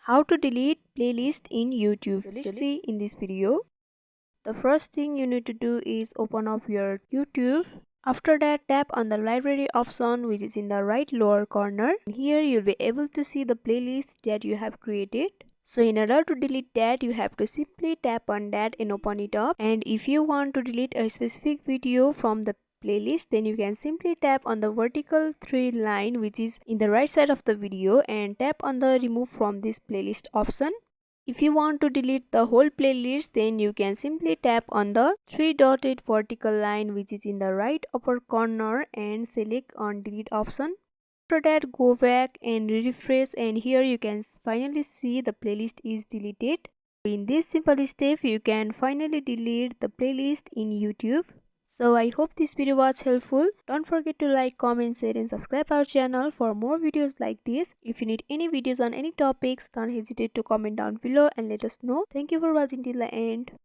How to delete playlist in YouTube. So let's see in this video. The first thing you need to do is open up your YouTube. After that, tap on the library option which is in the right lower corner. Here you'll be able to see the playlist that you have created. So in order to delete that, you have to simply tap on that and open it up. And if you want to delete a specific video from the playlist, then you can simply tap on the vertical 3 line which is in the right side of the video and tap on the remove from this playlist option. If you want to delete the whole playlist, then you can simply tap on the 3 dotted vertical line which is in the right upper corner and select on delete option. After that, go back and refresh, and here you can finally see the playlist is deleted. In this simple step, you can finally delete the playlist in YouTube. So I hope this video was helpful. Don't forget to like, comment, share and subscribe our channel for more videos like this. If you need any videos on any topics, don't hesitate to comment down below and let us know. Thank you for watching till the end.